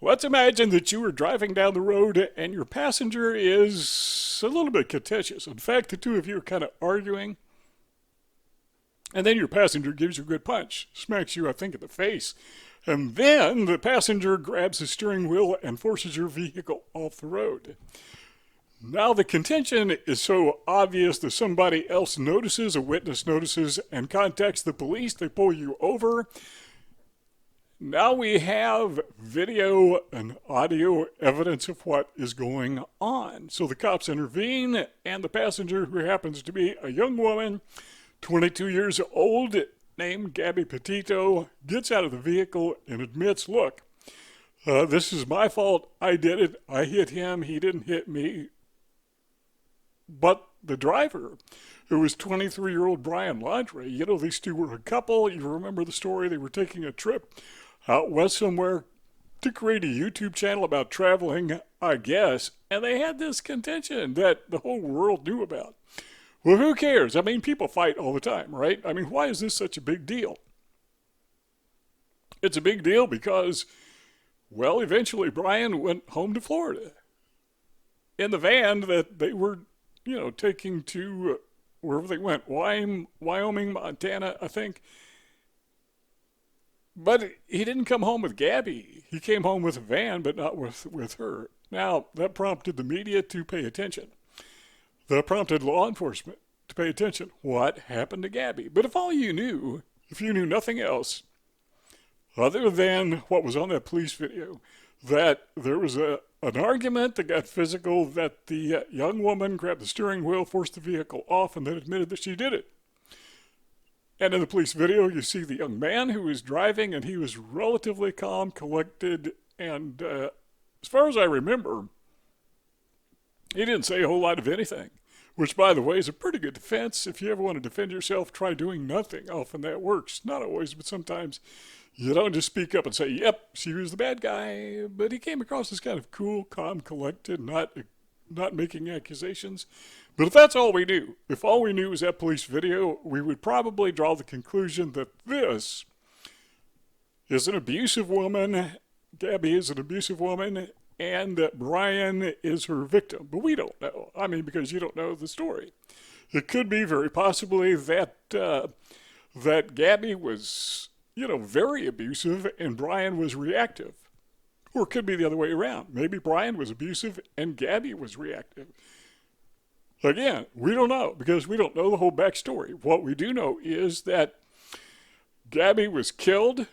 Let's imagine that you are driving down the road and your passenger is a little bit contentious. In fact, the two of you are kind of arguing, and then your passenger gives you a good punch, smacks you, I think, in the face. And then the passenger grabs the steering wheel and forces your vehicle off the road. Now the contention is so obvious that somebody else notices, a witness notices, and contacts the police. They pull you over. Now we have video and audio evidence of what is going on. So the cops intervene, and the passenger, who happens to be a young woman, 22 years old, named Gabby Petito, gets out of the vehicle and admits, look, this is my fault. I did it. I hit him. He didn't hit me. But the driver, who was 23-year-old Brian Laundrie, these two were a couple. You remember the story? They were taking a trip out west somewhere to create a YouTube channel about traveling, I guess, and they had this contention that the whole world knew about. Well, who cares? I mean, people fight all the time, right? I mean, why is this such a big deal? It's a big deal because, well, eventually Brian went home to Florida in the van that they were, taking to wherever they went, Wyoming, Montana, I think. But he didn't come home with Gabbie. He came home with a van, but not with her. Now, that prompted the media to pay attention. That prompted law enforcement to pay attention. What happened to Gabbie? But if you knew nothing else, other than what was on that police video, that there was an argument that got physical, that the young woman grabbed the steering wheel, forced the vehicle off, and then admitted that she did it. And in the police video, you see the young man who was driving, and he was relatively calm, collected, and as far as I remember, he didn't say a whole lot of anything, which, by the way, is a pretty good defense. If you ever want to defend yourself, try doing nothing. Often that works. Not always, but sometimes you don't just speak up and say, yep, she was the bad guy. But he came across as kind of cool, calm, collected, not making accusations. But if that's all we knew, if all we knew was that police video, we would probably draw the conclusion that this is an abusive woman, Gabbie is an abusive woman, and that Brian is her victim. But we don't know. I mean, because you don't know the story. It could be very possibly that Gabbie was, very abusive and Brian was reactive. Or it could be the other way around. Maybe Brian was abusive and Gabbie was reactive. Again, we don't know because we don't know the whole backstory. What we do know is that Gabbie was killed,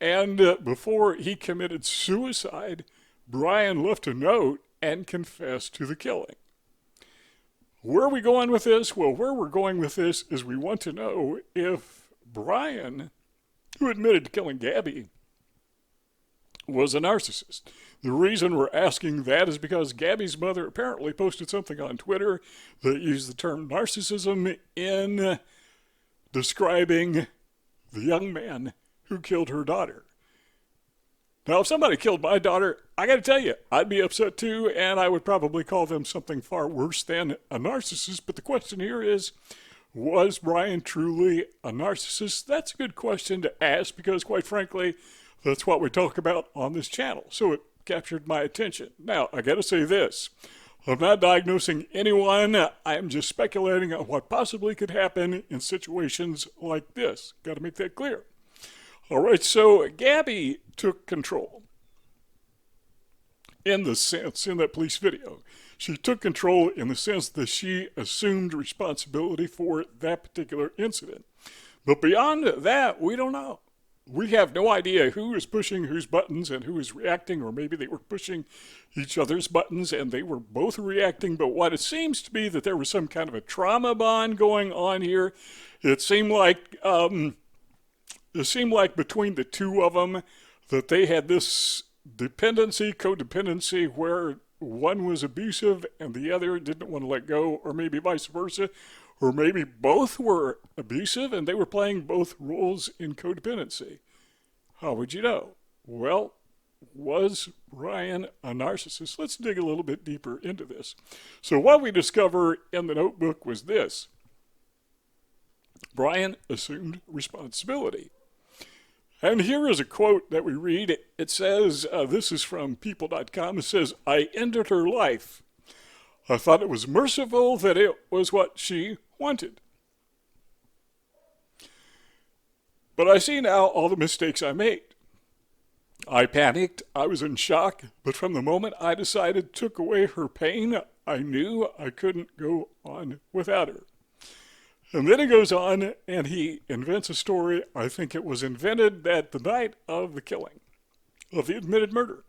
and before he committed suicide, Brian left a note and confessed to the killing. Where are we going with this? Well, where we're going with this is we want to know if Brian, who admitted to killing Gabbie, was a narcissist. The reason we're asking that is because Gabbie's mother apparently posted something on Twitter that used the term narcissism in describing the young man who killed her daughter. Now, if somebody killed my daughter, I got to tell you, I'd be upset too, and I would probably call them something far worse than a narcissist. But the question here is, was Brian truly a narcissist? That's a good question to ask because, quite frankly, that's what we talk about on this channel. So it captured my attention. Now, I got to say this. I'm not diagnosing anyone. I am just speculating on what possibly could happen in situations like this. Got to make that clear. All right, so Gabbie took control in the sense, in that police video. She took control in the sense that she assumed responsibility for that particular incident. But beyond that, we don't know. We have no idea who is pushing whose buttons and who is reacting, or maybe they were pushing each other's buttons and they were both reacting. But what it seems to be that there was some kind of a trauma bond going on here. It seemed like between the two of them that they had this codependency, where one was abusive and the other didn't want to let go, or maybe vice versa. Or maybe both were abusive and they were playing both roles in codependency. How would you know? Well, was Brian a narcissist? Let's dig a little bit deeper into this. So what we discover in the notebook was this. Brian assumed responsibility. And here is a quote that we read. It says, this is from people.com. It says, "I ended her life. I thought it was merciful that it was what she wanted. But I see now all the mistakes I made. I panicked. I was in shock. But from the moment I decided took away her pain, I knew I couldn't go on without her." And then he goes on and he invents a story. I think it was invented that the night of the killing, of the admitted murder,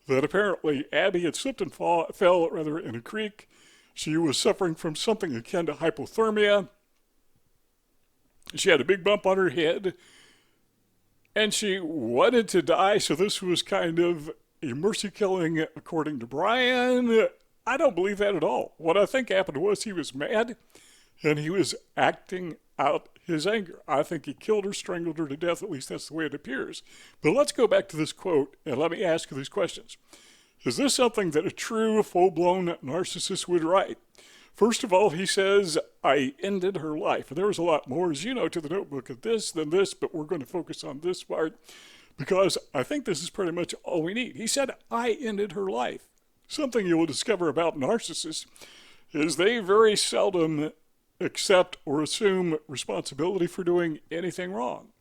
that apparently Abby had slipped and fell in a creek. She was suffering from something akin to hypothermia. She had a big bump on her head, and she wanted to die, so this was kind of a mercy killing, according to Brian. I don't believe that at all. What I think happened was he was mad, and he was acting out his anger. I think he killed her, strangled her to death. At least that's the way it appears. But let's go back to this quote, and let me ask you these questions. Is this something that a true, full-blown narcissist would write? First of all, he says, "I ended her life." There was a lot more, as you know, to the notebook of this than this, but we're going to focus on this part because I think this is pretty much all we need. He said, "I ended her life." Something you will discover about narcissists is they very seldom accept or assume responsibility for doing anything wrong.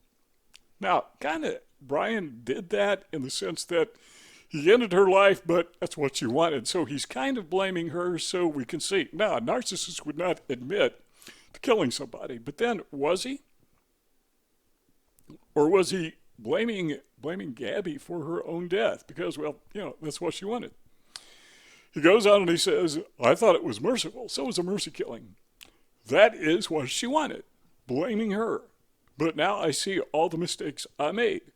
Now, kind of, Brian did that in the sense that he ended her life, but that's what she wanted. So he's kind of blaming her so we can see. Now, a narcissist would not admit to killing somebody, but then was he? Or was he blaming Gabbie for her own death? Because, well, that's what she wanted. He goes on and he says, "I thought it was merciful, so it was a mercy killing." That is what she wanted, blaming her. But now I see all the mistakes I made.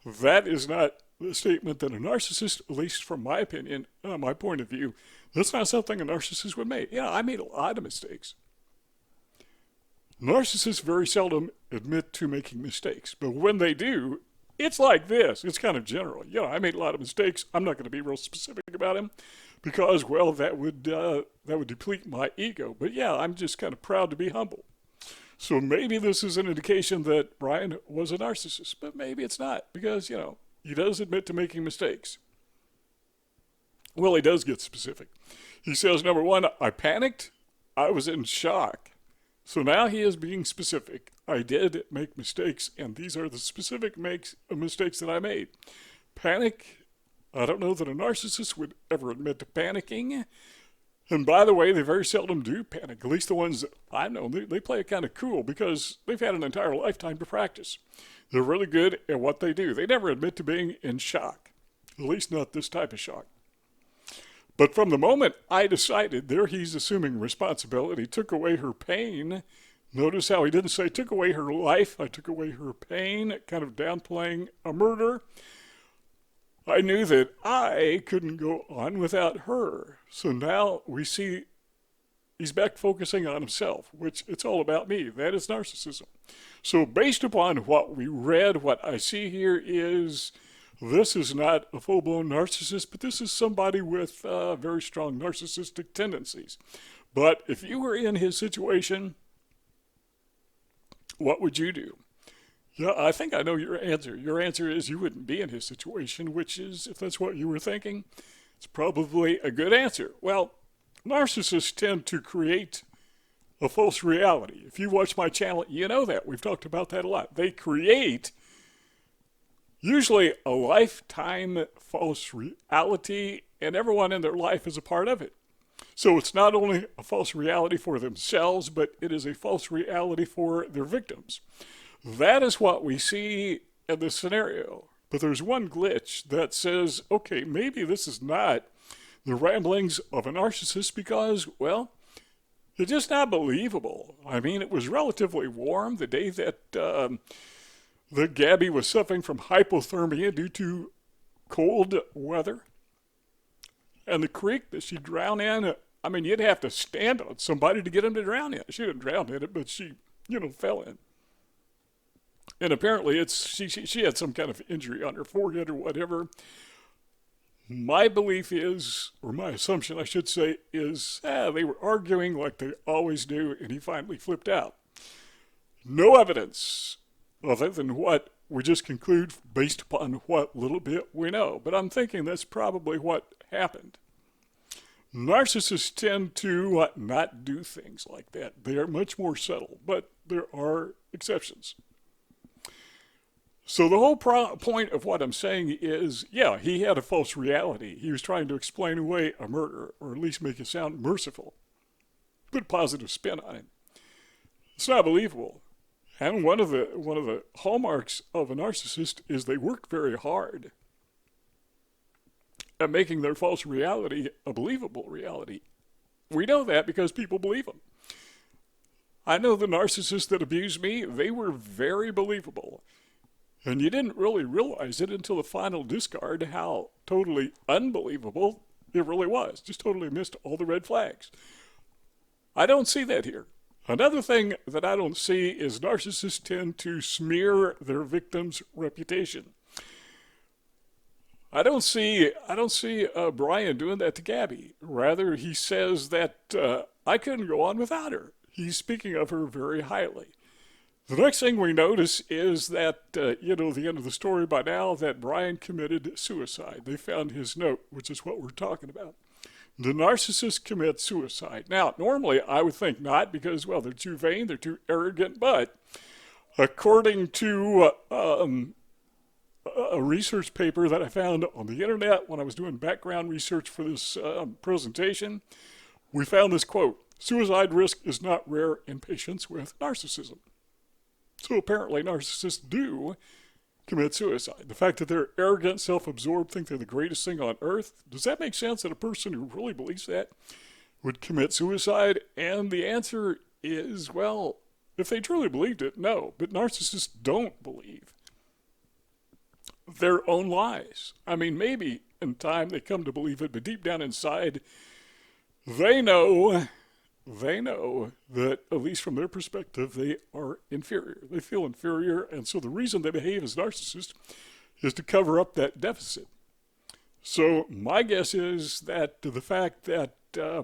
That is not the statement that a narcissist, at least from my opinion, my point of view, that's not something a narcissist would make. Yeah, I made a lot of mistakes. Narcissists very seldom admit to making mistakes, but when they do, it's like this. It's kind of general. I made a lot of mistakes. I'm not going to be real specific about them because, well, that would deplete my ego. But yeah, I'm just kind of proud to be humble. So maybe this is an indication that Brian was a narcissist, but maybe it's not because, he does admit to making mistakes. Well, he does get specific. He says, number one, "I panicked. I was in shock." So now he is being specific. I did make mistakes, and these are the specific mistakes that I made. Panic. I don't know that a narcissist would ever admit to panicking. And by the way, they very seldom do panic. At least the ones that I know, they play it kind of cool because they've had an entire lifetime to practice. They're really good at what they do. They never admit to being in shock, at least not this type of shock. But from the moment I decided, there he's assuming responsibility, took away her pain. Notice how he didn't say took away her life. I took away her pain, kind of downplaying a murder. I knew that I couldn't go on without her. So now we see he's back focusing on himself, which it's all about me. That is narcissism. So based upon what we read, what I see here is this is not a full-blown narcissist, but this is somebody with very strong narcissistic tendencies. But if you were in his situation, what would you do? Yeah, I think I know your answer. Your answer is you wouldn't be in his situation, which is, if that's what you were thinking, it's probably a good answer. Well, narcissists tend to create a false reality. If you watch my channel, you know that. We've talked about that a lot. They create usually a lifetime false reality, and everyone in their life is a part of it. So it's not only a false reality for themselves, but it is a false reality for their victims. That is what we see in this scenario. But there's one glitch that says, okay, maybe this is not the ramblings of a narcissist because, well, it's just not believable. I mean, it was relatively warm the day that Gabbie was suffering from hypothermia due to cold weather. And the creek that she drowned in, I mean, you'd have to stand on somebody to get him to drown in. She didn't drown in it, but she, fell in. And apparently she had some kind of injury on her forehead or whatever. My belief is, or my assumption I should say, is they were arguing like they always do, and he finally flipped out. No evidence other than what we just conclude based upon what little bit we know. But I'm thinking that's probably what happened. Narcissists tend to not do things like that. They are much more subtle, but there are exceptions. So the whole point of what I'm saying is, yeah, he had a false reality. He was trying to explain away a murder, or at least make it sound merciful. Put a positive spin on it. It's not believable. And one of the hallmarks of a narcissist is they work very hard at making their false reality a believable reality. We know that because people believe them. I know the narcissists that abused me, they were very believable. And you didn't really realize it until the final discard how totally unbelievable it really was. Just totally missed all the red flags. I don't see that here. Another thing that I don't see is narcissists tend to smear their victim's reputation. I don't see Brian doing that to Gabbie. Rather, he says that I couldn't go on without her. He's speaking of her very highly. The next thing we notice is that, the end of the story by now, that Brian committed suicide. They found his note, which is what we're talking about. The narcissist commits suicide. Now, normally I would think not because, well, they're too vain, they're too arrogant, but according to a research paper that I found on the internet when I was doing background research for this presentation, we found this quote: "Suicide risk is not rare in patients with narcissism." So apparently narcissists do commit suicide. The fact that they're arrogant, self-absorbed, think they're the greatest thing on earth, does that make sense that a person who really believes that would commit suicide? And the answer is, well, if they truly believed it, no. But narcissists don't believe their own lies. I mean, maybe in time they come to believe it, but deep down inside, they know that, at least from their perspective, they are inferior. They feel inferior, and so the reason they behave as narcissists is to cover up that deficit. So my guess is that the fact that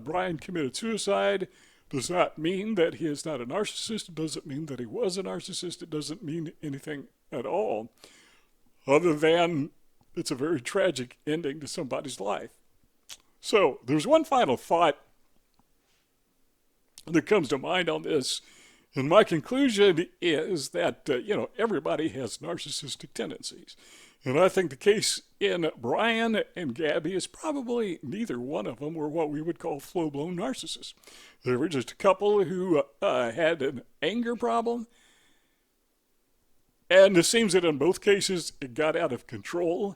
Brian committed suicide does not mean that he is not a narcissist. It doesn't mean that he was a narcissist. It doesn't mean anything at all, other than it's a very tragic ending to somebody's life. So there's one final thought that comes to mind on this, and my conclusion is that everybody has narcissistic tendencies, and I think the case in Brian and Gabbie is probably neither one of them were what we would call full-blown narcissists. They were just a couple who had an anger problem, and it seems that in both cases it got out of control.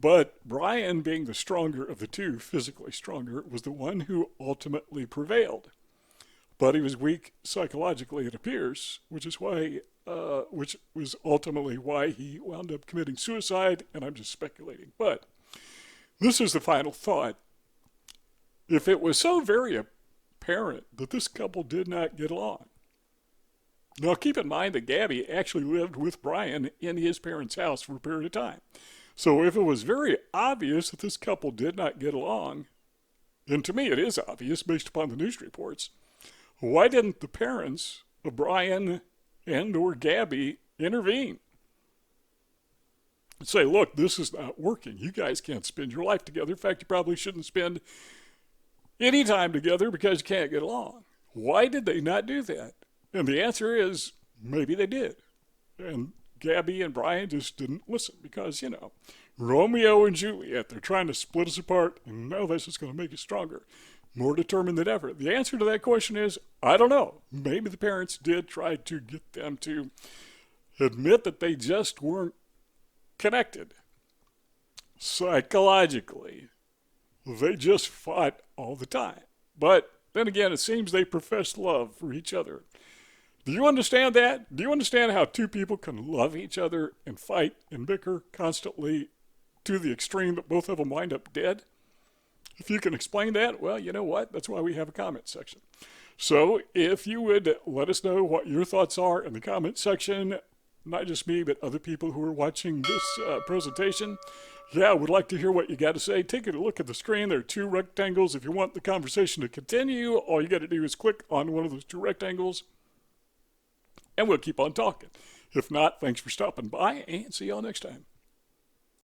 But Brian, being the stronger of the two, physically stronger, was the one who ultimately prevailed. But he was weak psychologically, it appears, which was ultimately why he wound up committing suicide, and I'm just speculating. But this is the final thought. If it was so very apparent that this couple did not get along, now keep in mind that Gabbie actually lived with Brian in his parents' house for a period of time. So if it was very obvious that this couple did not get along, and to me it is obvious based upon the news reports, why didn't the parents of Brian and or Gabbie intervene and say, look, this is not working. You guys can't spend your life together. In fact, you probably shouldn't spend any time together because you can't get along. Why did they not do that? And the answer is maybe they did. And Gabbie and Brian just didn't listen because, Romeo and Juliet, they're trying to split us apart, and no, that's just going to make us stronger. More determined than ever. The answer to that question is, I don't know. Maybe the parents did try to get them to admit that they just weren't connected. Psychologically, they just fought all the time. But then again, it seems they professed love for each other. Do you understand that? Do you understand how two people can love each other and fight and bicker constantly to the extreme that both of them wind up dead? If you can explain that, well, you know what? That's why we have a comment section. So if you would let us know what your thoughts are in the comment section, not just me, but other people who are watching this presentation. Yeah, I would like to hear what you got to say. Take a look at the screen. There are two rectangles. If you want the conversation to continue, all you got to do is click on one of those two rectangles, and we'll keep on talking. If not, thanks for stopping by, and see y'all next time.